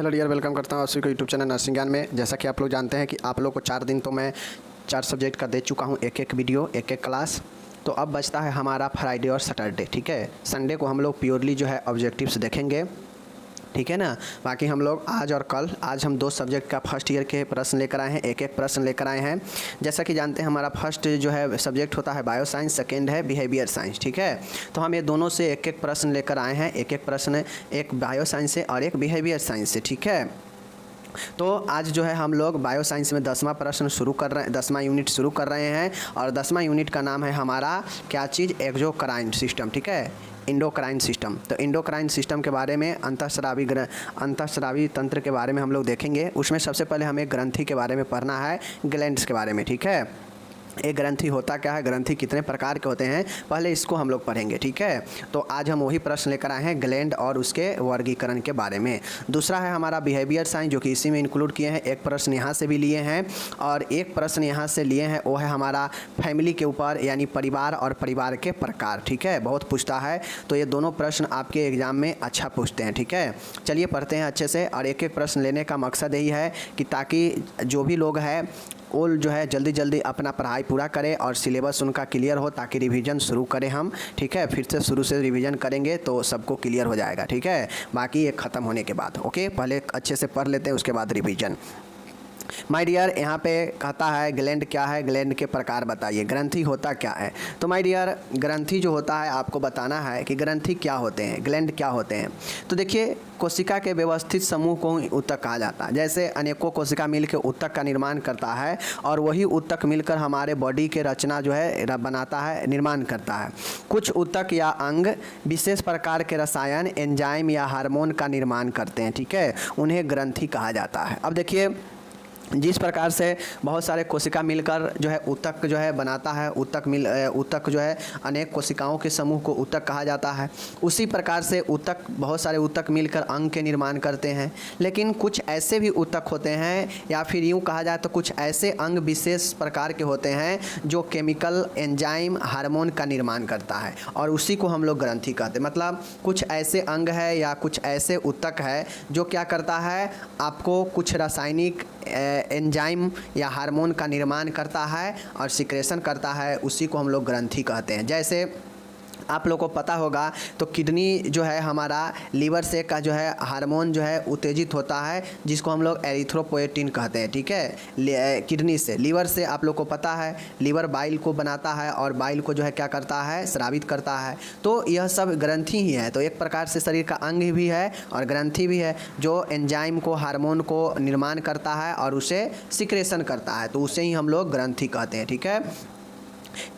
Hello dear, welcome करता हूँ आप सभी को यूट्यूब चैनल नर्सिंग ज्ञान में। जैसा कि आप लोग जानते हैं कि आप लोग को 4 दिन तो मैं 4 सब्जेक्ट का दे चुका हूँ, एक एक वीडियो, एक एक क्लास। तो अब बचता है हमारा फ्राइडे और सैटरडे, ठीक है। संडे को हम लोग प्योरली जो है ऑब्जेक्टिव्स देखेंगे, ठीक है ना। बाकी हम लोग आज और कल, आज हम 2 सब्जेक्ट का फर्स्ट ईयर के प्रश्न लेकर आए हैं, एक एक प्रश्न लेकर आए हैं। जैसा कि जानते हैं हमारा फर्स्ट जो है सब्जेक्ट होता है बायो साइंस, सेकेंड है बिहेवियर साइंस, ठीक है। तो हम ये दोनों से एक एक प्रश्न लेकर आए हैं, एक एक प्रश्न, एक बायो साइंस से और एक बिहेवियर साइंस से, ठीक है। तो आज जो है हम लोग बायो साइंस में 10वां प्रश्न शुरू कर रहे हैं, 10वां यूनिट शुरू कर रहे हैं। और 10वां यूनिट का नाम है हमारा क्या चीज़, एक्सोक्राइन सिस्टम, ठीक है, इंडोक्राइन सिस्टम। तो इंडोक्राइन सिस्टम के बारे में, अंतःस्रावी तंत्र के बारे में हम लोग देखेंगे। उसमें सबसे पहले हमें ग्रंथि के बारे में पढ़ना है, ग्लैंड्स के बारे में, ठीक है। एक ग्रंथि होता क्या है, ग्रंथि कितने प्रकार के होते हैं, पहले इसको हम लोग पढ़ेंगे, ठीक है। तो आज हम वही प्रश्न लेकर आए हैं ग्लैंड और उसके वर्गीकरण के बारे में। दूसरा है हमारा बिहेवियर साइंस, जो कि इसी में इंक्लूड किए हैं। एक प्रश्न यहाँ से भी लिए हैं और एक प्रश्न यहाँ से लिए हैं, वो है हमारा फैमिली के ऊपर, यानी परिवार और परिवार के प्रकार, ठीक है। बहुत पूछता है, तो ये दोनों प्रश्न आपके एग्जाम में अच्छा पूछते हैं, ठीक है। चलिए पढ़ते हैं अच्छे से। और एक एक प्रश्न लेने का मकसद यही है कि ताकि जो भी लोग हैं वो जो है जल्दी जल्दी अपना पढ़ाई पूरा करें और सिलेबस उनका क्लियर हो, ताकि रिवीजन शुरू करें हम, ठीक है। फिर से शुरू से रिवीजन करेंगे तो सबको क्लियर हो जाएगा, ठीक है। बाकी ये ख़त्म होने के बाद, ओके, पहले अच्छे से पढ़ लेते हैं, उसके बाद रिवीजन। माय डियर, यहाँ पे कहता है ग्लैंड क्या है, ग्लैंड के प्रकार बताइए, ग्रंथि होता क्या है। तो माय डियर, ग्रंथि जो होता है आपको बताना है कि ग्रंथि क्या होते हैं, ग्लैंड क्या होते हैं। तो देखिए, कोशिका के व्यवस्थित समूह को ही ऊतक कहा जाता है। जैसे अनेकों कोशिका मिलकर ऊतक का निर्माण करता है और वही ऊतक मिलकर हमारे बॉडी के रचना जो है बनाता है, निर्माण करता है। कुछ ऊतक या अंग विशेष प्रकार के रसायन, एंजाइम या हार्मोन का निर्माण करते हैं, ठीक है, उन्हें ग्रंथि कहा जाता है। अब देखिए, जिस प्रकार से बहुत सारे कोशिका मिलकर जो है ऊतक जो है बनाता है, ऊतक जो है अनेक कोशिकाओं के समूह को ऊतक कहा जाता है। उसी प्रकार से ऊतक, बहुत सारे ऊतक मिलकर अंग के निर्माण करते हैं। लेकिन कुछ ऐसे भी ऊतक होते हैं, या फिर यूँ कहा जाए तो कुछ ऐसे अंग विशेष प्रकार के होते हैं जो केमिकल, एंजाइम, हार्मोन का निर्माण करता है, और उसी को हम लोग ग्रंथि कहते हैं। मतलब कुछ ऐसे अंग है या कुछ ऐसे ऊतक है जो क्या करता है, आपको कुछ रासायनिक एंजाइम या हार्मोन का निर्माण करता है और सिक्रेशन करता है, उसी को हम लोग ग्रंथि कहते हैं। जैसे आप लोगों को पता होगा तो किडनी जो है हमारा लीवर से का जो है हार्मोन जो है उत्तेजित होता है, जिसको हम लोग एरिथ्रोपोएटिन कहते हैं, ठीक है। किडनी से, लीवर से आप लोग को पता है, लीवर बाइल को बनाता है और बाइल को जो है क्या करता है, स्रावित करता है। तो यह सब ग्रंथि ही है। तो एक प्रकार से शरीर का अंग भी है और ग्रंथि भी है, जो एंजाइम को, हार्मोन को निर्माण करता है और उसे सिक्रेशन करता है, तो उसे ही हम लोग ग्रंथि कहते हैं, ठीक है।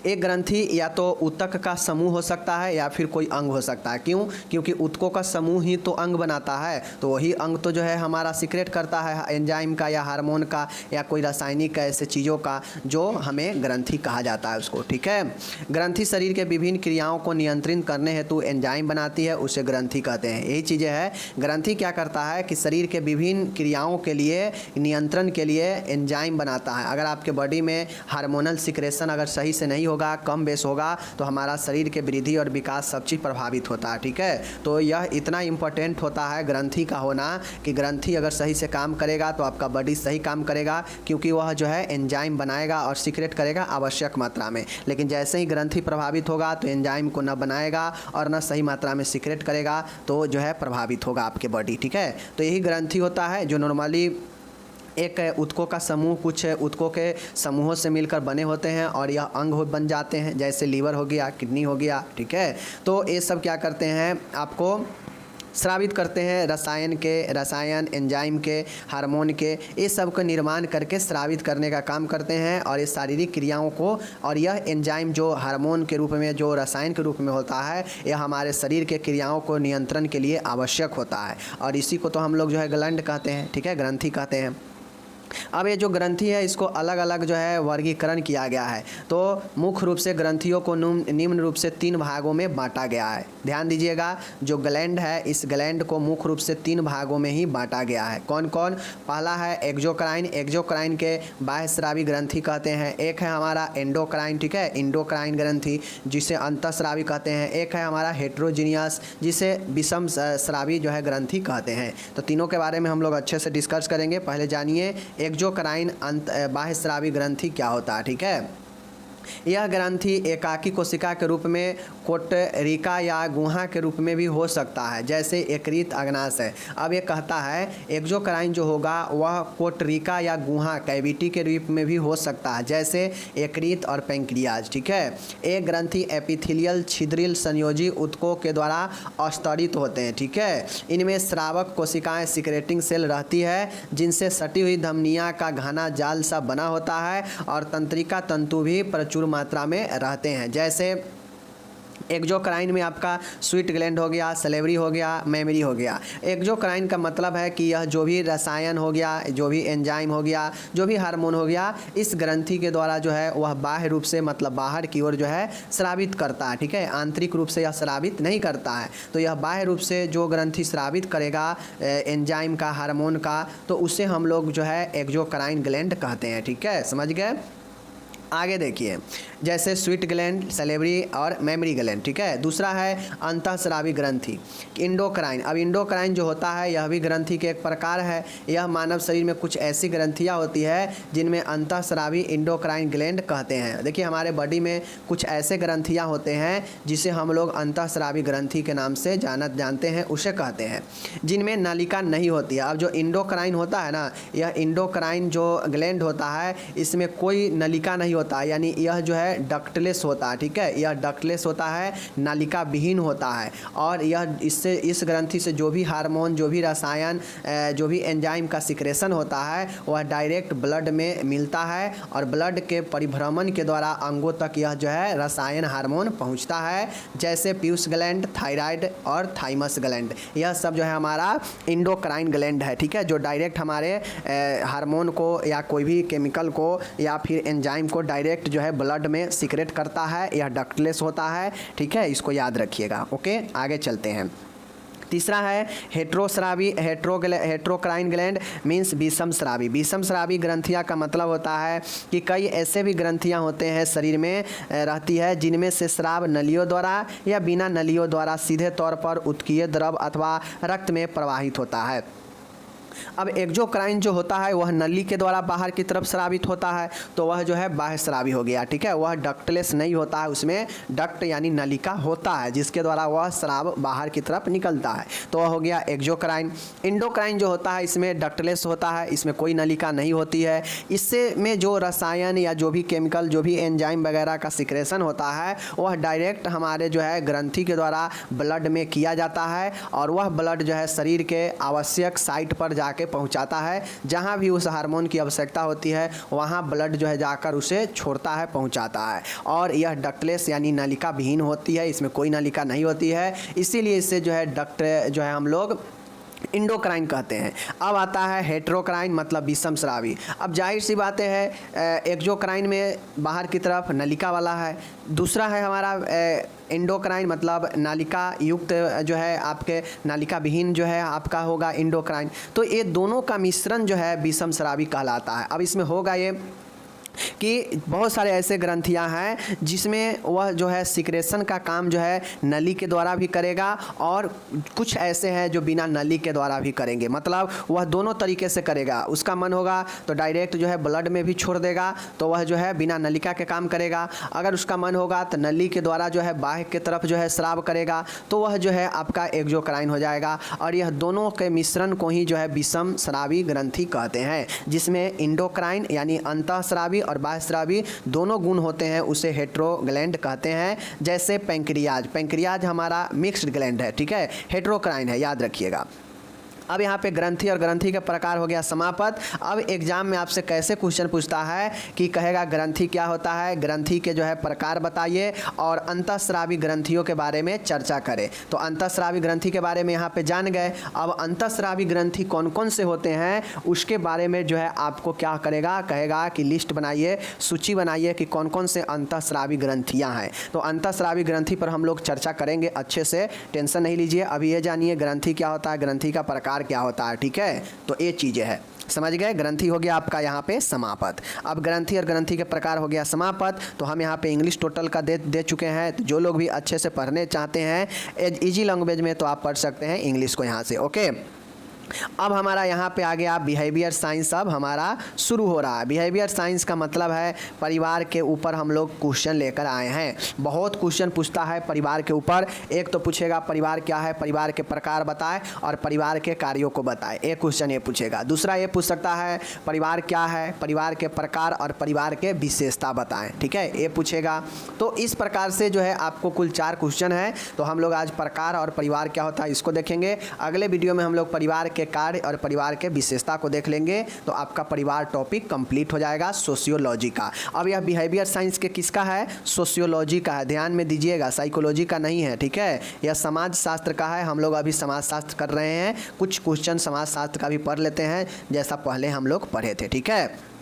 एक ग्रंथि या तो ऊतक का समूह हो सकता है या फिर कोई अंग हो सकता है। क्यों? क्योंकि ऊतकों का समूह ही तो अंग बनाता है, तो वही अंग तो जो है हमारा सिक्रेट करता है एंजाइम का या हार्मोन का या कोई रासायनिक ऐसे चीज़ों का, जो हमें ग्रंथि कहा जाता है उसको, ठीक है। ग्रंथि शरीर के विभिन्न क्रियाओं को नियंत्रित करने हेतु एंजाइम बनाती है, उसे ग्रंथि कहते हैं। यही चीज़ें है, ग्रंथि क्या करता है कि शरीर के विभिन्न क्रियाओं के लिए, नियंत्रण के लिए एंजाइम बनाता है। अगर आपके बॉडी में हार्मोनल सिक्रेशन अगर सही से नहीं होगा, कम बेस होगा, तो हमारा शरीर के वृद्धि और विकास सब चीज़ प्रभावित होता है, ठीक है। तो यह इतना इम्पोर्टेंट होता है ग्रंथि का होना, कि ग्रंथि अगर सही से काम करेगा तो आपका बॉडी सही काम करेगा, क्योंकि वह जो है एंजाइम बनाएगा और सीक्रेट करेगा आवश्यक मात्रा में। लेकिन जैसे ही ग्रंथि प्रभावित होगा तो एंजाइम को न बनाएगा और न सही मात्रा में सीक्रेट करेगा, तो जो है प्रभावित होगा आपके बॉडी, ठीक है। तो यही ग्रंथि होता है, जो नॉर्मली एक ऊतकों का समूह, कुछ ऊतकों के समूहों से मिलकर बने होते हैं और यह अंग बन जाते हैं, जैसे लीवर हो गया, किडनी हो गया, ठीक है। तो ये सब क्या करते हैं, आपको स्रावित करते हैं, रसायन, एंजाइम के, हार्मोन के, ये सब का निर्माण करके स्रावित करने का काम करते हैं। और ये शारीरिक क्रियाओं को, और यह एंजाइम जो हार्मोन के रूप में, जो रसायन के रूप में होता है, यह हमारे शरीर के क्रियाओं को नियंत्रण के लिए आवश्यक होता है। और इसी को तो हम लोग जो है ग्लैंड कहते हैं, ठीक है, ग्रंथि कहते हैं। अब ये जो ग्रंथि है इसको अलग अलग जो है वर्गीकरण किया गया है। तो मुख्य रूप से ग्रंथियों को निम्न रूप से 3 भागों में बांटा गया है। ध्यान दीजिएगा, जो ग्लैंड है इस ग्लैंड को मुख्य रूप से 3 भागों में ही बांटा गया है। कौन कौन? पहला है एक्सोक्राइन, एक्सोक्राइन के बाह्यस्रावी ग्रंथि कहते हैं। एक है हमारा एंडोक्राइन, ठीक है, एंडोक्राइन ग्रंथि जिसे अंतःस्रावी कहते हैं। एक है हमारा हेट्रोजीनियस जिसे विषम स्रावी जो है ग्रंथि कहते हैं। तो तीनों के बारे में हम लोग अच्छे से डिस्कस करेंगे। पहले जानिए एक्सोक्राइन बाह्यस्रावी ग्रंथि क्या होता है, ठीक है। यह ग्रंथि एकाकी कोशिका के रूप में कोटरिका या गुहा के रूप में भी हो सकता है, जैसे यकृत अग्नाशय। अब ये कहता है एक्सोक्राइन जो होगा वह कोटरिका या गुहा कैविटी के रूप में भी हो सकता है, जैसे यकृत और पैंक्रियाज, ठीक है। एक ग्रंथि एपिथेलियल छिद्रिल संयोजी ऊतकों के द्वारा अस्तरित होते हैं, ठीक है। इनमें स्रावक कोशिकाएं सिक्रेटिंग सेल रहती है जिनसे सटी हुई धमनियाँ का घना जाल सा बना होता है और तंत्रिका तंतु भी प्रचुर मात्रा में रहते हैं। जैसे एक्सोक्राइन में आपका स्वीट ग्लैंड हो गया, सलेवरी हो गया, मेमरी हो गया। एक्सोक्राइन का मतलब है कि यह जो भी रसायन हो गया, जो भी एंजाइम हो गया, जो भी हार्मोन हो गया, इस ग्रंथि के द्वारा जो है वह बाह्य रूप से मतलब बाहर की ओर जो है स्रावित करता है, ठीक है। आंतरिक रूप से यह स्रावित नहीं करता है। तो यह बाह्य रूप से जो ग्रंथि स्रावित करेगा एंजाइम का, हार्मोन का, तो उसे हम लोग जो है एक्सोक्राइन ग्लैंड कहते हैं, ठीक है। समझ गए। आगे देखिए, जैसे स्वीट ग्लैंड, सलेवरी और मेमरी ग्लैंड, ठीक है। दूसरा है अंतःस्रावी ग्रंथि इंडोक्राइन। अब इंडोक्राइन जो होता है यह भी ग्रंथि के एक प्रकार है। यह मानव शरीर में कुछ ऐसी ग्रंथियां होती है जिनमें अंतःस्रावी इंडोक्राइन ग्लैंड कहते हैं। देखिए हमारे बॉडी में कुछ ऐसे ग्रंथियां होते हैं जिसे हम लोग अंतःस्रावी ग्रंथि के नाम से जानते हैं, उसे कहते हैं, जिनमें नलिका नहीं होती है। अब जो इंडोक्राइन होता है ना, यह इंडोक्राइन जो ग्लैंड होता है इसमें कोई नलिका नहीं होता है, यानी यह जो है डक्टलेस होता है, ठीक है। यह डक्टलेस होता है, नालिका विहीन होता है। और यह इससे इस ग्रंथि से जो भी हार्मोन, जो भी रसायन, जो भी एंजाइम का सिक्रेशन होता है वह डायरेक्ट ब्लड में मिलता है और ब्लड के परिभ्रमण के द्वारा अंगों तक यह जो है रसायन हार्मोन पहुंचता है, जैसे पीयूष ग्लैंड, थायराइड और थाइमस ग्लैंड। यह सब जो है हमारा इंडोक्राइन ग्लैंड है, ठीक है, जो डायरेक्ट हमारे हार्मोन को या कोई भी केमिकल को या फिर एंजाइम को डायरेक्ट जो है ब्लड में सीक्रेट करता है। यह डक्टलेस होता है, ठीक है, इसको याद रखिएगा। ओके, आगे चलते हैं। तीसरा है हेट्रोक्राइन ग्लैंड मीन्स विषम स्रावी। विषम स्रावी ग्रंथियाँ का मतलब होता है कि कई ऐसे भी ग्रंथियाँ होते हैं शरीर में रहती है जिनमें से स्राव नलियों द्वारा या बिना नलियों द्वारा सीधे तौर पर उत्कीय द्रव अथवा रक्त में प्रवाहित होता है। अब एक्सोक्राइन जो होता है वह नली के द्वारा बाहर की तरफ स्रावित होता है, तो वह जो है बाह्य स्रावी हो गया, ठीक है। वह डक्टलेस नहीं होता है, उसमें डक्ट यानी नलिका होता है जिसके द्वारा वह स्राव बाहर की तरफ निकलता है, तो वह हो गया एक्सोक्राइन। इंडोक्राइन जो होता है इसमें डक्टलेस होता है, इसमें कोई नलिका नहीं होती है। इससे में जो रसायन या जो भी केमिकल, जो भी एंजाइम वगैरह का सिक्रेशन होता है वह डायरेक्ट हमारे जो है ग्रंथि के द्वारा ब्लड में किया जाता है और वह ब्लड जो है शरीर के आवश्यक साइट पर जाके पहुंचाता है। जहां भी उस हार्मोन की आवश्यकता होती है वहां ब्लड जो है जाकर उसे छोड़ता है, पहुंचाता है। और यह डक्टलेस यानी नलिका विहीन होती है, इसमें कोई नलिका नहीं होती है, इसीलिए इसे जो है डक्ट जो है हम लोग इंडोक्राइन कहते हैं। अब आता है हेट्रोक्राइन मतलब विषम स्रावी। अब जाहिर सी बातें है एक्सोक्राइन में बाहर की तरफ नलिका वाला है, दूसरा है हमारा इंडोक्राइन मतलब नालिका युक्त जो है आपके नालिका विहीन जो है आपका होगा इंडोक्राइन। तो ये दोनों का मिश्रण जो है विषम स्रावी कहलाता है। अब इसमें होगा ये कि बहुत सारे ऐसे ग्रंथियां हैं जिसमें वह जो है सिक्रेशन का काम जो है नली के द्वारा भी करेगा और कुछ ऐसे हैं जो बिना नली के द्वारा भी करेंगे, मतलब वह दोनों तरीके से करेगा। उसका मन होगा तो डायरेक्ट जो है ब्लड में भी छोड़ देगा, तो वह जो है बिना नलिका के काम करेगा। अगर उसका मन होगा तो नली के द्वारा जो है बाह्य की तरफ जो है स्राव करेगा, तो वह जो है आपका एक्सोक्राइन हो जाएगा। और यह दोनों के मिश्रण को ही जो है विषम स्रावी ग्रंथि कहते हैं, जिसमें इंडोक्राइन यानी अंतःस्रावी और बाह्यस्रावी दोनों गुण होते हैं, उसे हेट्रो ग्लैंड कहते हैं। जैसे पैंक्रियाज, पैंक्रियाज हमारा मिक्स्ड ग्लैंड है, ठीक है, हेट्रोक्राइन है, याद रखिएगा। अब यहाँ पे ग्रंथि और ग्रंथि का प्रकार हो गया समापद। अब एग्जाम में आपसे कैसे क्वेश्चन पूछता है कि कहेगा ग्रंथि क्या होता है, ग्रंथि के जो है प्रकार बताइए और अंतःस्रावी ग्रंथियों के बारे में चर्चा करें। तो अंतःस्रावी ग्रंथि के बारे में यहाँ पे जान गए। अब अंतःस्रावी ग्रंथि कौन कौन से होते हैं उसके बारे में जो है आपको क्या करेगा, कहेगा कि लिस्ट बनाइए, सूची बनाइए कि कौन कौन से अंतःस्रावी ग्रंथियाँ हैं। तो अंतःस्रावी ग्रंथि पर हम लोग चर्चा करेंगे अच्छे से, टेंशन नहीं लीजिए। अभी ये जानिए ग्रंथि क्या होता है, ग्रंथि का प्रकार क्या होता है, ठीक है। तो ये चीजें हैं, समझ गए। ग्रंथि हो गया आपका यहाँ पे समापद। अब ग्रंथि और ग्रंथि के प्रकार हो गया समापद। तो हम यहाँ पे इंग्लिश टोटल का दे चुके हैं। तो जो लोग भी अच्छे से पढ़ने चाहते हैं इजी लैंग्वेज में तो आप पढ़ सकते हैं इंग्लिश को यहाँ से, ओके। अब हमारा यहाँ पे आ गया बिहेवियर साइंस। अब हमारा शुरू हो रहा है। बिहेवियर साइंस का मतलब है परिवार के ऊपर हम लोग क्वेश्चन लेकर आए हैं। बहुत क्वेश्चन पूछता है परिवार के ऊपर। एक तो पूछेगा परिवार क्या है, परिवार के प्रकार बताए और परिवार के कार्यों को बताए, एक क्वेश्चन ये पूछेगा। दूसरा ये पूछ सकता है परिवार क्या है, परिवार के प्रकार और परिवार के विशेषता बताएं, ठीक है, ये पूछेगा। तो इस प्रकार से जो है आपको कुल 4 क्वेश्चन है। तो हम लोग आज प्रकार और परिवार क्या होता है इसको देखेंगे। अगले वीडियो में हम लोग परिवार के कार्य और परिवार के विशेषता को देख लेंगे। तो आपका परिवार टॉपिक कंप्लीट हो जाएगा सोशियोलॉजी का। अब यह बिहेवियर साइंस के किसका है, सोशियोलॉजी का है, ध्यान में दीजिएगा, साइकोलॉजी का नहीं है, ठीक है। यह समाज शास्त्र का है। हम लोग अभी समाज शास्त्र कर रहे हैं, कुछ क्वेश्चन समाज शास्त्र का भी पढ़ लेते हैं जैसा पहले हम लोग पढ़े थे, ठीक है।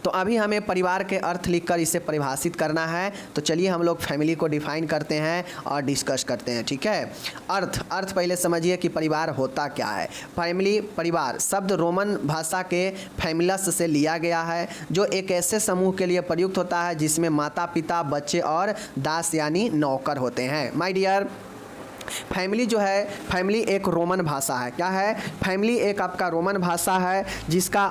तो अभी हमें परिवार के अर्थ लिखकर इसे परिभाषित करना है। तो चलिए हम लोग फैमिली को डिफाइन करते हैं और डिस्कस करते हैं, ठीक है। अर्थ पहले समझिए कि परिवार होता क्या है। फैमिली, परिवार शब्द रोमन भाषा के फैमिलस से लिया गया है, जो एक ऐसे समूह के लिए प्रयुक्त होता है जिसमें माता पिता, बच्चे और दास यानी नौकर होते हैं। माय डियर, फैमिली जो है, फैमिली एक रोमन भाषा है। क्या है, फैमिली एक आपका रोमन भाषा है जिसका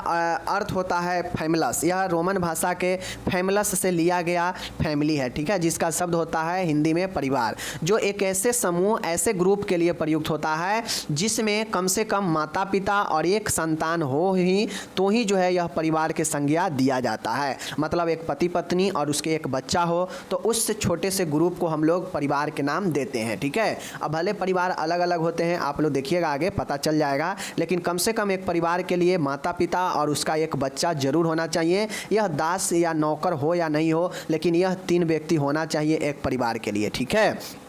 अर्थ होता है फैमिलस। यह रोमन भाषा के फैमिलस से लिया गया फैमिली है, ठीक है, जिसका शब्द होता है हिंदी में परिवार, जो एक ऐसे समूह, ऐसे ग्रुप के लिए प्रयुक्त होता है जिसमें कम से कम माता पिता और एक संतान हो ही तो ही जो है यह परिवार के संज्ञा दिया जाता है। मतलब एक पति पत्नी और उसके एक बच्चा हो तो उस छोटे से ग्रुप को हम लोग परिवार के नाम देते हैं, ठीक है। अब भले परिवार अलग अलग होते हैं, आप लोग देखिएगा आगे पता चल जाएगा, लेकिन कम से कम एक परिवार के लिए माता पिता और उसका एक बच्चा जरूर होना चाहिए। यह दास या नौकर हो या नहीं हो, लेकिन यह 3 व्यक्ति होना चाहिए एक परिवार के लिए, ठीक है।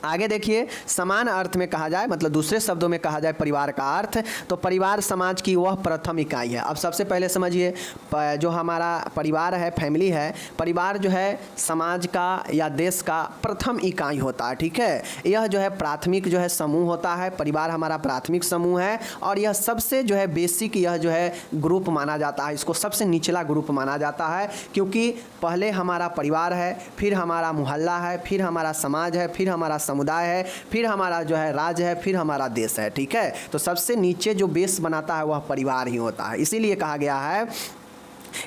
आगे देखिए, समान अर्थ में कहा जाए, मतलब दूसरे शब्दों में कहा जाए परिवार का अर्थ, तो परिवार समाज की वह प्रथम इकाई है। अब सबसे पहले समझिए, जो हमारा परिवार है, फैमिली है, परिवार जो है समाज का या देश का प्रथम इकाई होता है, ठीक है। यह जो है प्राथमिक जो है समूह होता है। परिवार हमारा प्राथमिक समूह है और यह सबसे जो है बेसिक, यह जो है ग्रुप माना जाता है, इसको सबसे निचला ग्रुप माना जाता है, क्योंकि पहले हमारा परिवार है, फिर हमारा मोहल्ला है, फिर हमारा समाज है, फिर हमारा समुदाय है, फिर हमारा जो है राज्य है, फिर हमारा देश है, ठीक है। तो सबसे नीचे जो बेस बनाता है वह परिवार ही होता है। इसीलिए कहा गया है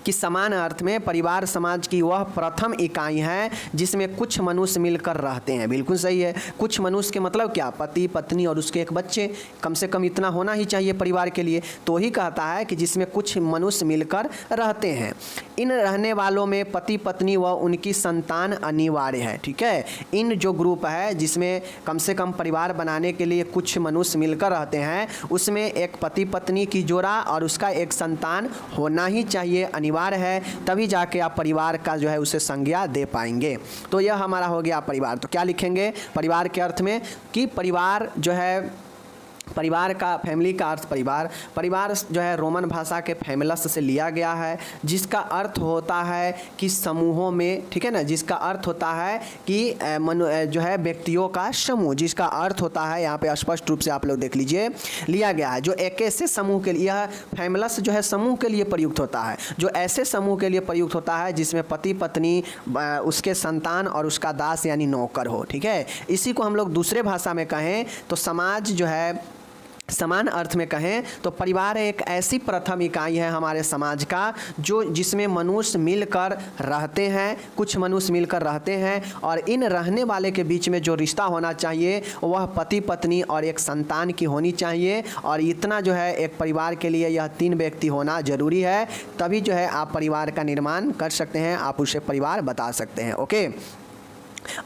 कि समान अर्थ में परिवार समाज की वह प्रथम इकाई है जिसमें कुछ मनुष्य मिलकर रहते हैं। बिल्कुल सही है। कुछ मनुष्य के मतलब क्या, पति पत्नी और उसके एक बच्चे, कम से कम इतना होना ही चाहिए परिवार के लिए। तो ही कहता है कि जिसमें कुछ मनुष्य मिलकर रहते हैं। इन रहने वालों में पति पत्नी व उनकी संतान अनिवार्य है, ठीक है। इन जो ग्रुप है जिसमें कम से कम परिवार बनाने के लिए कुछ मनुष्य मिलकर रहते हैं, उसमें एक पति पत्नी की जोड़ा और उसका एक संतान होना ही चाहिए, अनिवार्य है, तभी जाके आप परिवार का जो है उसे संज्ञा दे पाएंगे। तो यह हमारा हो गया परिवार। तो क्या लिखेंगे परिवार के अर्थ में कि परिवार जो है, परिवार का, फैमिली का अर्थ परिवार, परिवार जो है रोमन भाषा के फैमिलस से लिया गया है जिसका अर्थ होता है कि समूहों में, ठीक है ना, जिसका अर्थ होता है कि जो है व्यक्तियों का समूह, जिसका अर्थ होता है, यहाँ पे स्पष्ट रूप से आप लोग देख लीजिए, लिया गया है जो एक ऐसे समूह के लिए, यह फैमिलस जो है समूह के लिए प्रयुक्त होता है, जो ऐसे समूह के लिए प्रयुक्त होता है जिसमें पति पत्नी, उसके संतान और उसका दास यानी नौकर हो, ठीक है। इसी को हम लोग दूसरे भाषा में कहें तो समाज जो है, समान अर्थ में कहें तो परिवार एक ऐसी प्रथम इकाई है हमारे समाज का जो जिसमें मनुष्य मिलकर रहते हैं, कुछ मनुष्य मिलकर रहते हैं, और इन रहने वाले के बीच में जो रिश्ता होना चाहिए वह पति पत्नी और एक संतान की होनी चाहिए। और इतना जो है एक परिवार के लिए यह 3 व्यक्ति होना जरूरी है, तभी जो है आप परिवार का निर्माण कर सकते हैं, आप उसे परिवार बता सकते हैं, ओके।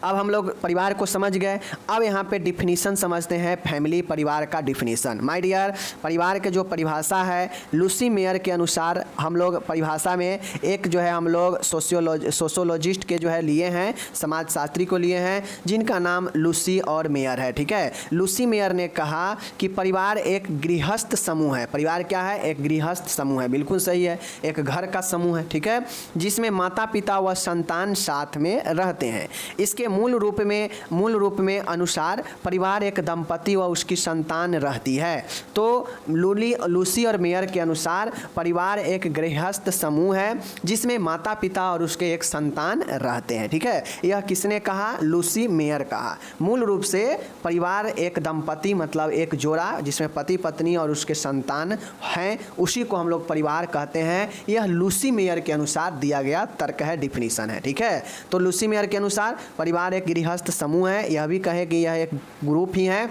अब हम लोग परिवार को समझ गए। अब यहाँ पे डिफिनीसन समझते हैं फैमिली, परिवार का डिफिनीसन। माय डियर, परिवार के जो परिभाषा है लूसी मेयर के अनुसार हम लोग परिभाषा में एक जो है हम लोग सोशियोलॉजिस्ट के जो है लिए हैं, समाजशास्त्री को लिए हैं, जिनका नाम लूसी और मेयर है। ठीक है, लूसी मेयर ने कहा कि परिवार एक गृहस्थ समूह है। परिवार क्या है? एक गृहस्थ समूह है। बिल्कुल सही है, एक घर का समूह है। ठीक है, जिसमें माता पिता व संतान साथ में रहते हैं। इसके मूल रूप में अनुसार परिवार एक दंपति व उसकी संतान रहती है। तो लूसी और मेयर के अनुसार परिवार एक गृहस्थ समूह है जिसमें माता पिता और उसके एक संतान रहते हैं। ठीक है, यह किसने कहा? लूसी मेयर कहा। मूल रूप से परिवार एक दंपति मतलब एक जोड़ा जिसमें पति पत्नी और उसके संतान हैं, उसी को हम लोग परिवार कहते हैं। यह लूसी मेयर के अनुसार दिया गया तर्क है, डिफिनीशन है। ठीक है, तो लूसी मेयर के अनुसार परिवार एक गृहस्थ समूह है। यह भी कहे कि यह एक ग्रुप ही है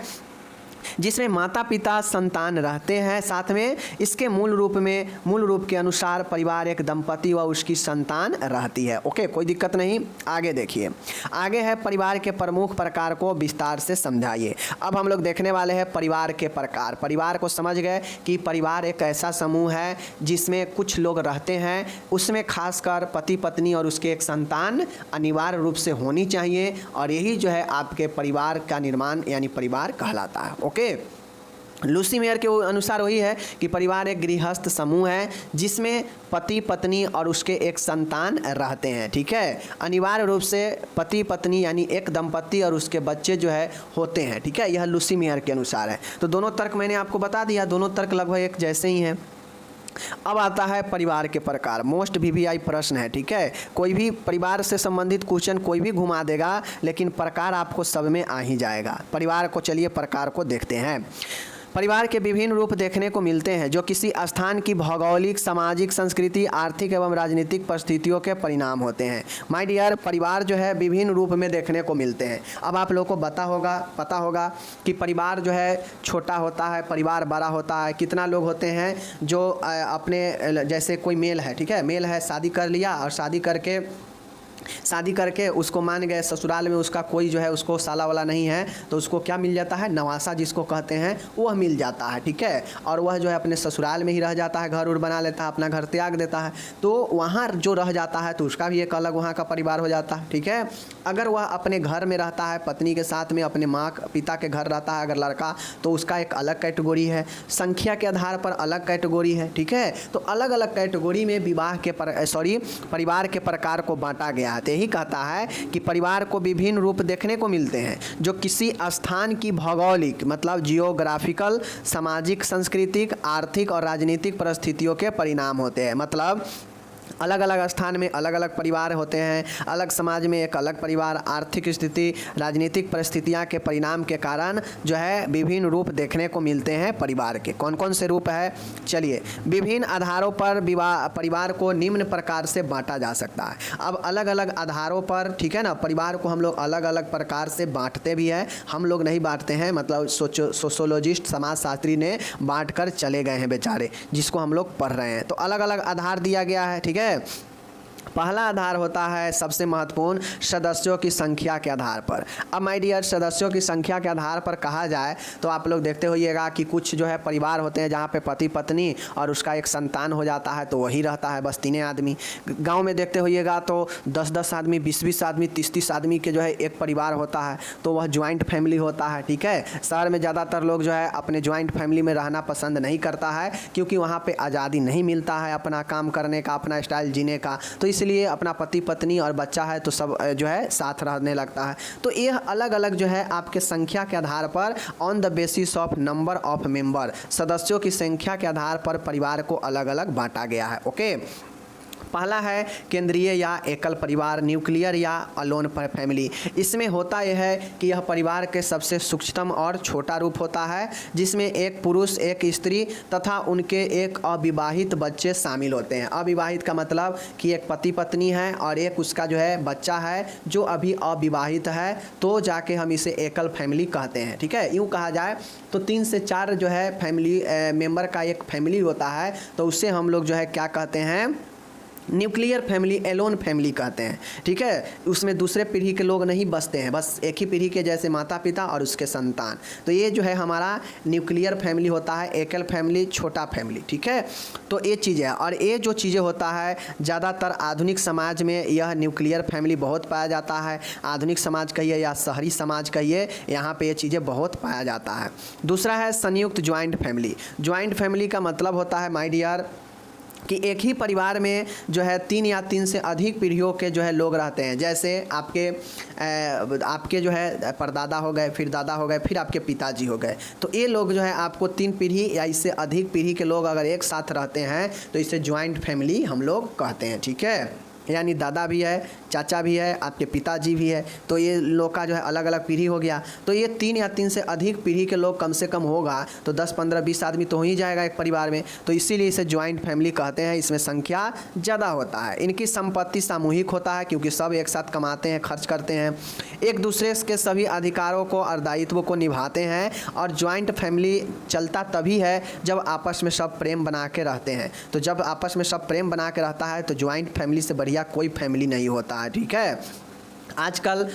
जिसमें माता पिता संतान रहते हैं साथ में। इसके मूल रूप के अनुसार परिवार एक दंपति व उसकी संतान रहती है। ओके, कोई दिक्कत नहीं। आगे देखिए, आगे है परिवार के प्रमुख प्रकार को विस्तार से समझाइए। अब हम लोग देखने वाले हैं परिवार के प्रकार। परिवार को समझ गए कि परिवार एक ऐसा समूह है जिसमें कुछ लोग रहते हैं, उसमें खासकर पति पत्नी और उसके एक संतान अनिवार्य रूप से होनी चाहिए, और यही जो है आपके परिवार का निर्माण यानी परिवार कहलाता है। ओके, लूसी मेयर के अनुसार वही है कि परिवार एक गृहस्थ समूह है जिसमें पति पत्नी और उसके एक संतान रहते हैं। ठीक है, अनिवार्य रूप से पति पत्नी यानी एक दंपति और उसके बच्चे जो है होते हैं। ठीक है, यह लूसी मेयर के अनुसार है। तो दोनों तर्क मैंने आपको बता दिया, दोनों तर्क लगभग एक जैसे ही हैं। अब आता है परिवार के प्रकार, मोस्ट वीवीआई प्रश्न है। ठीक है, कोई भी परिवार से संबंधित क्वेश्चन कोई भी घुमा देगा, लेकिन प्रकार आपको सब में आ ही जाएगा। परिवार को चलिए प्रकार को देखते हैं। परिवार के विभिन्न रूप देखने को मिलते हैं जो किसी स्थान की भौगोलिक, सामाजिक, संस्कृति, आर्थिक एवं राजनीतिक परिस्थितियों के परिणाम होते हैं। माय डियर, परिवार जो है विभिन्न रूप में देखने को मिलते हैं। अब आप लोगों को पता होगा कि परिवार जो है छोटा होता है, परिवार बड़ा होता है। कितना लोग होते हैं जो अपने, जैसे कोई मेल है, ठीक है, मेल है, शादी कर लिया और शादी करके उसको मान गए ससुराल में उसका कोई जो है उसको साला वाला नहीं है, तो उसको क्या मिल जाता है? नवासा जिसको कहते हैं वह मिल जाता है। ठीक है, और वह जो है अपने ससुराल में ही रह जाता है, घर उर बना लेता है, अपना घर त्याग देता है, तो वहाँ जो रह जाता है तो उसका भी एक अलग वहाँ का परिवार हो जाता है। ठीक है, अगर वह अपने घर में रहता है पत्नी के साथ में, अपने माँ पिता के घर रहता है अगर लड़का, तो उसका एक अलग कैटेगरी है। संख्या के आधार पर अलग कैटेगरी है। ठीक है, तो अलग अलग कैटेगरी में परिवार के प्रकार को बांटा गया है। यही कहता है कि परिवार को विभिन्न रूप देखने को मिलते हैं जो किसी स्थान की भौगोलिक मतलब जियोग्राफिकल, सामाजिक, सांस्कृतिक, आर्थिक और राजनीतिक परिस्थितियों के परिणाम होते हैं। मतलब अलग अलग स्थान में अलग अलग परिवार होते हैं, अलग समाज में एक अलग परिवार, आर्थिक स्थिति, राजनीतिक परिस्थितियां के परिणाम के कारण जो है विभिन्न रूप देखने को मिलते हैं परिवार के। कौन कौन से रूप है? चलिए, विभिन्न आधारों पर परिवार को निम्न प्रकार से बांटा जा सकता है। अब अलग अलग आधारों पर, ठीक है ना, परिवार को हम लोग अलग अलग प्रकार से बांटते भी हैं। हम लोग नहीं बांटते हैं, मतलब सोशियोलॉजिस्ट, समाजशास्त्री ने बांट कर चले गए हैं बेचारे, जिसको हम लोग पढ़ रहे हैं। तो अलग अलग आधार दिया गया है। ठीक है, पहला आधार होता है सबसे महत्वपूर्ण सदस्यों की संख्या के आधार पर। अब माय डियर, सदस्यों की संख्या के आधार पर कहा जाए तो आप लोग देखते होइएगा कि कुछ जो है परिवार होते हैं जहाँ पे पति पत्नी और उसका एक संतान हो जाता है, तो वही रहता है बस 3 आदमी। गांव में देखते होइएगा तो 10-10 आदमी, 20-20 आदमी, 30-30 आदमी के जो है एक परिवार होता है, तो वह ज्वाइंट फैमिली होता है। ठीक है, शहर में ज़्यादातर लोग जो है अपने ज्वाइंट फैमिली में रहना पसंद नहीं करता है, क्योंकि वहाँ पर आज़ादी नहीं मिलता है अपना काम करने का, अपना स्टाइल जीने का। तो इसलिए अपना पति पत्नी और बच्चा है तो सब जो है साथ रहने लगता है। तो यह अलग अलग जो है आपके संख्या के आधार पर, on the basis of number of member, सदस्यों की संख्या के आधार पर परिवार को अलग अलग बांटा गया है। ओके, पहला है केंद्रीय या एकल परिवार, न्यूक्लियर या अलोन फैमिली। इसमें होता यह है कि यह परिवार के सबसे सूक्ष्म और छोटा रूप होता है, जिसमें एक पुरुष, एक स्त्री तथा उनके एक अविवाहित बच्चे शामिल होते हैं। अविवाहित का मतलब कि एक पति पत्नी है और एक उसका जो है बच्चा है जो अभी अविवाहित है, तो जाके हम इसे एकल फैमिली कहते हैं। ठीक है, यूँ कहा जाए तो 3 से 4 जो है फैमिली मेंबर का एक फैमिली होता है, तो उससे हम लोग जो है क्या कहते हैं? न्यूक्लियर फैमिली एलोन फैमिली कहते हैं, ठीक है। उसमें दूसरे पीढ़ी के लोग नहीं बसते हैं, बस एक ही पीढ़ी के जैसे माता पिता और उसके संतान। तो ये जो है हमारा न्यूक्लियर फैमिली होता है, एकल फैमिली, छोटा फैमिली, ठीक है। तो ये चीज़ है, और ये जो चीज़ें होता है ज़्यादातर आधुनिक समाज में यह न्यूक्लियर फैमिली बहुत पाया जाता है। आधुनिक समाज कहिए या शहरी समाज कहिए, यहाँ पे ये चीज़ें बहुत पाया जाता है। दूसरा है संयुक्त ज्वाइंट फैमिली। ज्वाइंट फैमिली का मतलब होता है माय डियर कि एक ही परिवार में जो है 3 या 3 से अधिक पीढ़ियों के जो है लोग रहते हैं। जैसे आपके जो है परदादा हो गए, फिर दादा हो गए, फिर आपके पिताजी हो गए। तो ये लोग जो है आपको 3 पीढ़ी या इससे अधिक पीढ़ी के लोग अगर एक साथ रहते हैं तो इसे ज्वाइंट फैमिली हम लोग कहते हैं, ठीक है। यानी दादा भी है, चाचा भी है, आपके पिताजी भी है, तो ये लोग का जो है अलग अलग पीढ़ी हो गया। तो ये 3 या 3 से अधिक पीढ़ी के लोग कम से कम होगा तो 10, 15, 20 आदमी तो हो ही जाएगा एक परिवार में। तो इसीलिए इसे ज्वाइंट फैमिली कहते हैं। इसमें संख्या ज़्यादा होता है। इनकी संपत्ति सामूहिक होता है क्योंकि सब एक साथ कमाते हैं, खर्च करते हैं, एक दूसरे के सभी अधिकारों को और दायित्वों को निभाते हैं। और ज्वाइंट फैमिली चलता तभी है जब आपस में सब प्रेम बना के रहते हैं। तो जब आपस में सब प्रेम बना के रहता है तो ज्वाइंट फैमिली से बढ़िया कोई फैमिली नहीं होता है, ठीक है। आजकल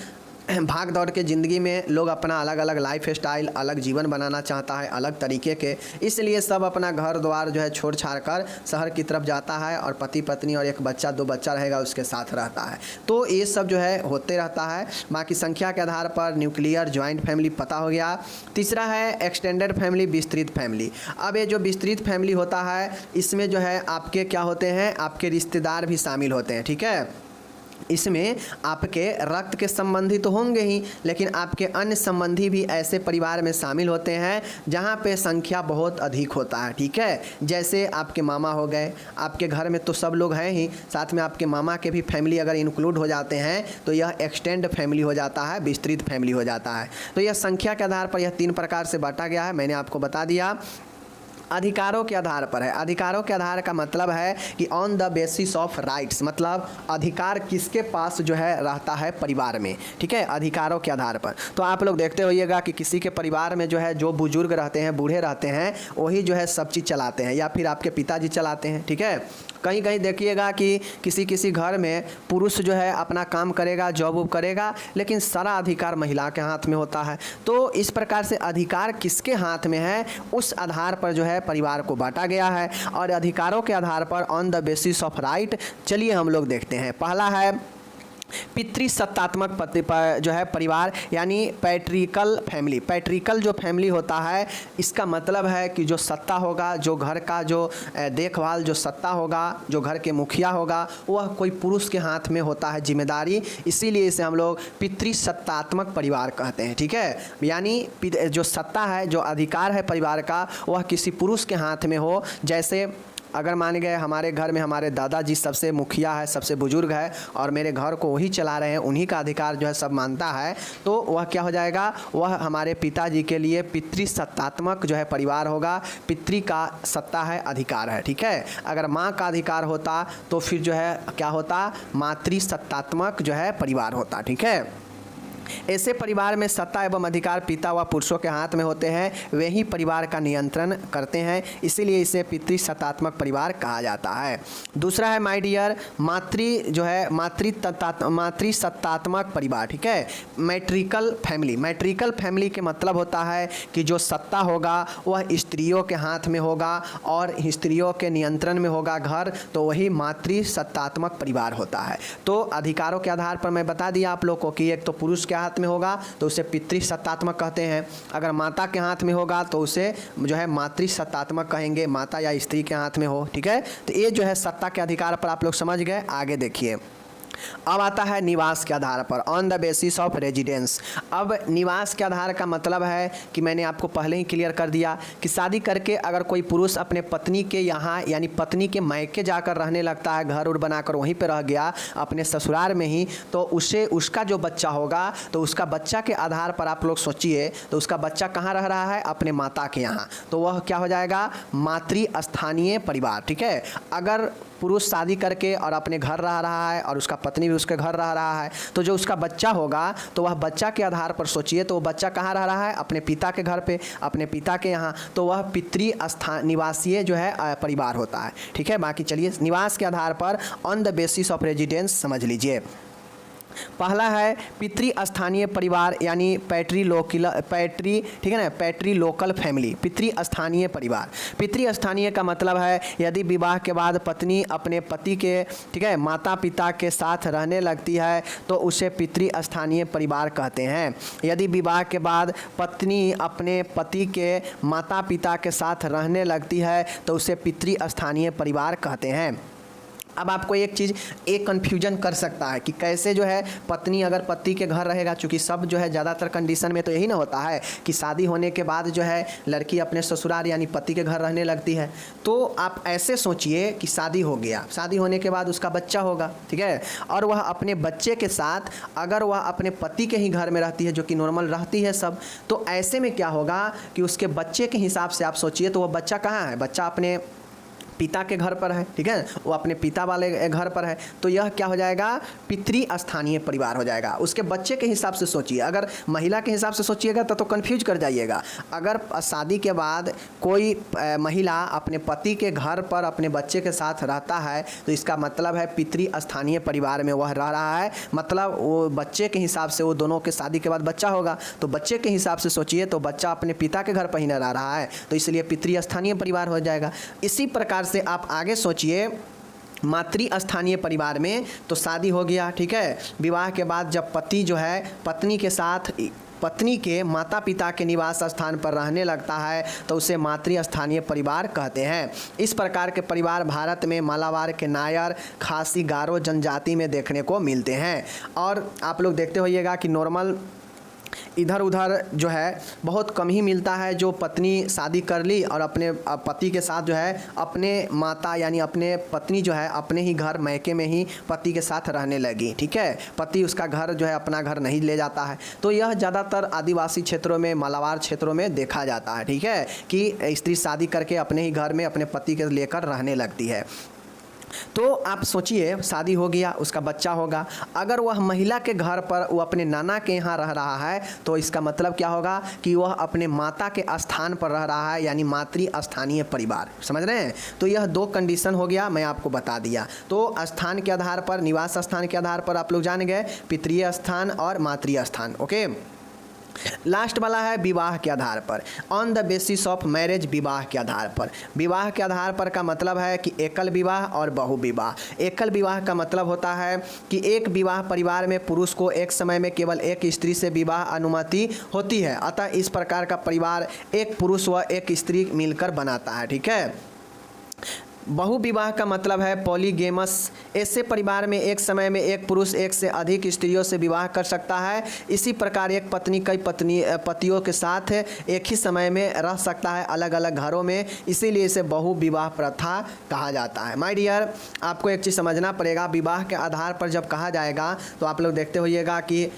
भाग दौड़ के ज़िंदगी में लोग अपना अलग अलग लाइफ स्टाइल, अलग जीवन बनाना चाहता है, अलग तरीके के, इसलिए सब अपना घर द्वार जो है छोड़ छाड़ कर शहर की तरफ जाता है और पति पत्नी और एक बच्चा 2 बच्चा रहेगा उसके साथ रहता है। तो ये सब जो है होते रहता है। बाकी संख्या के आधार पर न्यूक्लियर ज्वाइंट फैमिली पता हो गया। तीसरा है एक्सटेंडेड फैमिली, विस्तृत फैमिली। अब ये जो विस्तृत फैमिली होता है इसमें जो है आपके क्या होते हैं, आपके रिश्तेदार भी शामिल होते हैं, ठीक है। इसमें आपके रक्त के संबंधी तो होंगे ही, लेकिन आपके अन्य संबंधी भी ऐसे परिवार में शामिल होते हैं जहाँ पे संख्या बहुत अधिक होता है, ठीक है। जैसे आपके मामा हो गए, आपके घर में तो सब लोग हैं ही, साथ में आपके मामा के भी फैमिली अगर इंक्लूड हो जाते हैं तो यह एक्सटेंड फैमिली हो जाता है, विस्तृत फैमिली हो जाता है। तो यह संख्या के आधार पर यह 3 प्रकार से बांटा गया है, मैंने आपको बता दिया। अधिकारों के आधार पर है। अधिकारों के आधार का मतलब है कि on the basis of rights, मतलब अधिकार किसके पास जो है रहता है परिवार में, ठीक है, अधिकारों के आधार पर। तो आप लोग देखते होइएगा कि किसी के परिवार में जो है जो बुजुर्ग रहते हैं, बूढ़े रहते हैं, वही जो है सब चीज़ चलाते हैं, या फिर आपके पिताजी चलाते हैं, ठीक है। कहीं कहीं देखिएगा कि किसी घर में पुरुष जो है अपना काम करेगा, जॉब वॉब करेगा, लेकिन सारा अधिकार महिला के हाथ में होता है। तो इस प्रकार से अधिकार किसके हाथ में है उस आधार पर जो है परिवार को बांटा गया है। और अधिकारों के आधार पर on the basis of right, चलिए हम लोग देखते हैं। पहला है पितृसत्तात्मक जो है परिवार, यानी पैट्रिकल फैमिली। पैट्रिकल जो फैमिली होता है इसका मतलब है कि जो सत्ता होगा, जो घर का जो देखभाल जो सत्ता होगा, जो घर के मुखिया होगा, वह कोई पुरुष के हाथ में होता है जिम्मेदारी। इसीलिए इसे हम लोग पितृसत्तात्मक परिवार कहते हैं, ठीक है। यानी जो सत्ता है, जो अधिकार है परिवार का, वह किसी पुरुष के हाथ में हो। जैसे अगर मान गए हमारे घर में हमारे दादाजी सबसे मुखिया है, सबसे बुजुर्ग है, और मेरे घर को वही चला रहे हैं, उन्हीं का अधिकार जो है सब मानता है, तो वह क्या हो जाएगा, वह हमारे पिताजी के लिए पितृसत्तात्मक जो है परिवार होगा। पितृ का सत्ता है, अधिकार है, ठीक है। अगर माँ का अधिकार होता तो फिर जो है क्या होता, मातृसत्तात्मक जो है परिवार होता, ठीक है। ऐसे परिवार में सत्ता एवं अधिकार पिता व पुरुषों के हाथ में होते हैं, वे ही परिवार का नियंत्रण करते हैं, इसीलिए इसे पितृसत्तात्मक परिवार कहा जाता है। दूसरा है माय डियर मातृसत्तात्मक परिवार, ठीक है, मैट्रिकल फैमिली। मैट्रिकल फैमिली के मतलब होता है कि जो सत्ता होगा वह स्त्रियों के हाथ में होगा और स्त्रियों के नियंत्रण में होगा घर, तो वही मातृसत्तात्मक परिवार होता है। तो अधिकारों के आधार पर मैं बता दिया आप लोग को कि एक तो पुरुष के हाथ में होगा तो उसे पितृसत्तात्मक कहते हैं, अगर माता के हाथ में होगा तो उसे जो है मातृसत्तात्मक कहेंगे, माता या स्त्री के हाथ में हो, ठीक है। तो ये जो है सत्ता के अधिकार पर आप लोग समझ गए। आगे देखिए, अब आता है निवास के आधार पर, on the basis of residence. अब निवास के आधार का मतलब है कि मैंने आपको पहले ही क्लियर कर दिया कि शादी करके अगर कोई पुरुष अपने पत्नी के यहाँ यानी पत्नी के मायके जाकर रहने लगता है, घर उर बनाकर वहीं पे रह गया अपने ससुराल में ही, तो उसे उसका जो बच्चा होगा तो उसका बच्चा के आधार पर आप लोग सोचिए, तो उसका बच्चा कहाँ रह रहा है, अपने माता के यहाँ, तो वह क्या हो जाएगा, मातृस्थानीय परिवार, ठीक है। अगर पुरुष शादी करके और अपने घर रह रहा है और उसका पत्नी भी उसके घर रह रहा है, तो जो उसका बच्चा होगा तो वह बच्चा के आधार पर सोचिए, तो वो बच्चा कहाँ रह रहा है? अपने पिता के घर पे, अपने पिता के यहाँ, तो वह पितृ स्थान निवासीय जो है परिवार होता है। ठीक है, बाकी चलिए निवास के आधार पर on the basis of residence समझ लीजिए। पहला है पितृ स्थानीय परिवार यानी ठीक है ना, पैट्री लोकल फैमिली, पितृ स्थानीय परिवार। पितृ स्थानीय का मतलब है यदि विवाह के बाद पत्नी अपने पति के, ठीक है, माता पिता के साथ रहने लगती है तो उसे पितृ स्थानीय परिवार कहते हैं। यदि विवाह के बाद पत्नी अपने पति के माता पिता के साथ रहने लगती है तो उसे पितृ स्थानीय परिवार कहते हैं। अब आपको एक चीज़ एक कन्फ्यूजन कर सकता है कि कैसे जो है पत्नी अगर पति के घर रहेगा, चूँकि सब जो है ज़्यादातर कंडीशन में तो यही ना होता है कि शादी होने के बाद जो है लड़की अपने ससुराल यानी पति के घर रहने लगती है। तो आप ऐसे सोचिए कि शादी हो गया, शादी होने के बाद उसका बच्चा होगा, ठीक है, और वह अपने बच्चे के साथ अगर वह अपने पति के ही घर में रहती है, जो कि नॉर्मल रहती है सब, तो ऐसे में क्या होगा कि उसके बच्चे के हिसाब से आप सोचिए तो वह बच्चा कहाँ है? बच्चा अपने पिता के घर पर है, ठीक है, वो अपने पिता वाले घर पर है, तो यह क्या हो जाएगा? पितृ स्थानीय परिवार हो जाएगा। उसके बच्चे के हिसाब से सोचिए, अगर महिला के हिसाब से सोचिएगा तो कन्फ्यूज कर जाइएगा। अगर शादी के बाद कोई महिला अपने पति के घर पर अपने बच्चे के साथ रहता है तो इसका मतलब है पितृ स्थानीय परिवार में वह रह रहा है, मतलब वो बच्चे के हिसाब से, वो दोनों के शादी के बाद बच्चा होगा तो बच्चे के हिसाब से सोचिए तो बच्चा अपने पिता के घर पर ही न रह रहा है, तो इसलिए पितृ स्थानीय परिवार हो जाएगा। इसी प्रकार से आप आगे सोचिए मातृ स्थानीय परिवार में, तो शादी हो गया, ठीक है, विवाह के बाद जब पति जो है पत्नी के साथ पत्नी के माता पिता के निवास स्थान पर रहने लगता है तो उसे मातृ स्थानीय परिवार कहते हैं। इस प्रकार के परिवार भारत में मालाबार के नायर, खासी, गारो जनजाति में देखने को मिलते हैं। और आप लोग देखते होइएगा कि नॉर्मल इधर उधर जो है बहुत कम ही मिलता है, जो पत्नी शादी कर ली और अपने पति के साथ जो है अपने माता यानी अपने पत्नी जो है अपने ही घर मैके में ही पति के साथ रहने लगी, ठीक है, पति उसका घर जो है अपना घर नहीं ले जाता है। तो यह ज़्यादातर आदिवासी क्षेत्रों में, मालाबार क्षेत्रों में देखा जाता है, ठीक है, कि स्त्री शादी करके अपने ही घर में अपने पति के लेकर रहने लगती है। तो आप सोचिए शादी हो गया, उसका बच्चा होगा, अगर वह महिला के घर पर वो अपने नाना के यहाँ रह रहा है तो इसका मतलब क्या होगा कि वह अपने माता के स्थान पर रह रहा है, यानी मातृ स्थानीय परिवार। समझ रहे हैं? तो यह दो कंडीशन हो गया, मैं आपको बता दिया। तो स्थान के आधार पर, निवास स्थान के आधार पर आप लोग जान गए पितृ स्थान और मातृ स्थान। ओके, लास्ट वाला है विवाह के आधार पर, on the basis of marriage, विवाह के आधार पर। विवाह के आधार पर का मतलब है कि एकल विवाह और बहु विवाह। एकल विवाह का मतलब होता है कि एक विवाह परिवार में पुरुष को एक समय में केवल एक स्त्री से विवाह अनुमति होती है, अतः इस प्रकार का परिवार एक पुरुष व एक स्त्री मिलकर बनाता है, ठीक है। बहु विवाह का मतलब है पॉलीगेमस, ऐसे परिवार में एक समय में एक पुरुष एक से अधिक स्त्रियों से विवाह कर सकता है। इसी प्रकार एक पत्नी कई पतियों के साथ एक ही समय में रह सकता है अलग अलग घरों में, इसीलिए इसे बहु विवाह प्रथा कहा जाता है। माय डियर, आपको एक चीज़ समझना पड़ेगा, विवाह के आधार पर जब कहा जाएगा तो आप लोग देखते होइएगा कि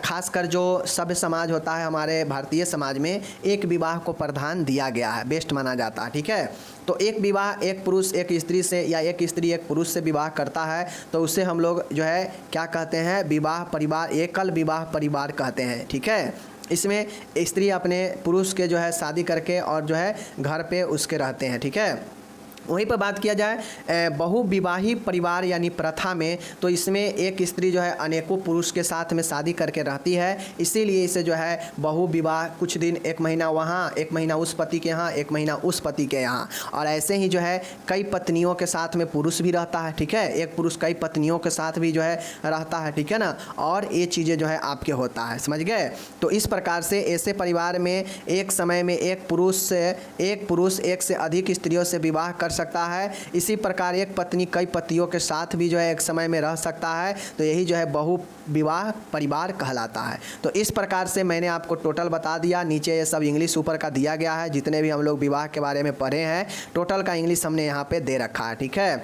खासकर जो सभ्य समाज होता है हमारे भारतीय समाज में, एक विवाह को प्राधान्य दिया गया है, बेस्ट माना जाता है, ठीक है। तो एक विवाह एक पुरुष एक स्त्री से या एक स्त्री एक पुरुष से विवाह करता है तो उसे हम लोग जो है क्या कहते हैं? विवाह परिवार, एकल विवाह परिवार कहते हैं, ठीक है। इसमें स्त्री अपने पुरुष के जो है शादी करके और जो है घर पे उसके रहते हैं, ठीक है। वहीं पर बात किया जाए बहुविवाही परिवार यानी प्रथा में, तो इसमें एक स्त्री जो है अनेकों पुरुष के साथ में शादी करके रहती है, इसीलिए इसे जो है बहुविवाह, कुछ दिन एक महीना वहाँ, एक महीना उस पति के यहाँ, एक महीना उस पति के यहाँ, और ऐसे ही जो है कई पत्नियों के साथ में पुरुष भी रहता है, ठीक है, एक पुरुष कई पत्नियों के साथ भी जो है रहता है, ठीक है ना, और ये चीज़ें जो है आपके होता है, समझ गए। तो इस प्रकार से ऐसे परिवार में एक समय में एक पुरुष एक से अधिक स्त्रियों से विवाह कर सकता है। इसी प्रकार एक पत्नी कई पतियों के साथ भी जो है एक समय में रह सकता है, तो यही जो है बहु विवाह परिवार कहलाता है। तो इस प्रकार से मैंने आपको टोटल बता दिया, नीचे ये सब इंग्लिश ऊपर का दिया गया है, जितने भी हम लोग विवाह के बारे में पढ़े हैं टोटल का इंग्लिश हमने यहाँ पे दे रखा है, ठीक है।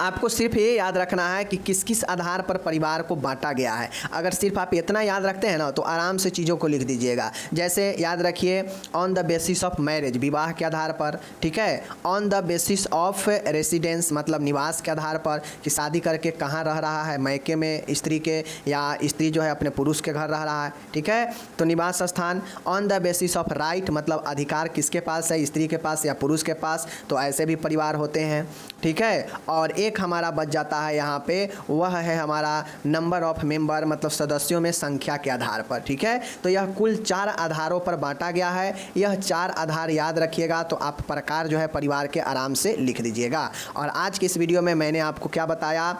आपको सिर्फ ये याद रखना है कि किस किस आधार पर परिवार को बांटा गया है। अगर सिर्फ आप इतना याद रखते हैं ना तो आराम से चीज़ों को लिख दीजिएगा। जैसे याद रखिए on the basis of marriage, विवाह के आधार पर, ठीक है। On the basis of residence मतलब निवास के आधार पर कि शादी करके कहाँ रह रहा है, मायके में स्त्री के या स्त्री जो है अपने पुरुष के घर रह रहा है, ठीक है, तो निवास स्थान। On the basis of right मतलब अधिकार किसके पास है, स्त्री के पास या पुरुष के पास, तो ऐसे भी परिवार होते हैं, ठीक है। और एक हमारा बच जाता है यहाँ पे, वह है हमारा नंबर ऑफ मेंबर मतलब सदस्यों में संख्या के आधार पर, ठीक है। तो यह कुल 4 आधारों पर बांटा गया है। यह 4 आधार याद रखिएगा तो आप प्रकार जो है परिवार के आराम से लिख दीजिएगा। और आज की इस वीडियो में मैंने आपको क्या बताया,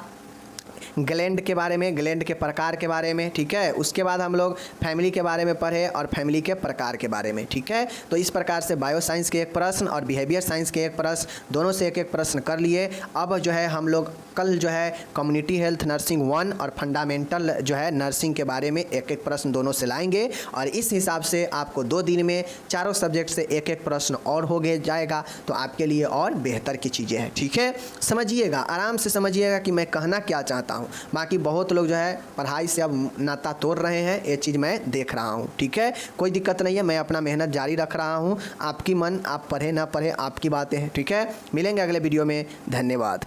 ग्लैंड के बारे में, ग्लैंड के प्रकार के बारे में, ठीक है। उसके बाद हम लोग फैमिली के बारे में पढ़े और फैमिली के प्रकार के बारे में, ठीक है। तो इस प्रकार से बायो साइंस के एक प्रश्न और बिहेवियर साइंस के एक प्रश्न, दोनों से एक एक प्रश्न कर लिए। अब जो है हम लोग कल जो है कम्युनिटी हेल्थ नर्सिंग 1 और फंडामेंटल जो है नर्सिंग के बारे में एक एक प्रश्न दोनों से लाएंगे। और इस हिसाब से आपको 2 दिन में चारों सब्जेक्ट से एक एक प्रश्न और हो गया जाएगा, तो आपके लिए और बेहतर की चीज़ें हैं, ठीक है। समझिएगा, आराम से समझिएगा कि मैं कहना क्या चाहता हूँ। बाकी बहुत लोग जो है पढ़ाई से अब नाता तोड़ रहे हैं, ये चीज़ मैं देख रहा हूँ, ठीक है। कोई दिक्कत नहीं है, मैं अपना मेहनत जारी रख रहा हूँ। आपकी मन, आप पढ़े ना पढ़े आपकी बातें हैं, ठीक है। मिलेंगे अगले वीडियो में, धन्यवाद।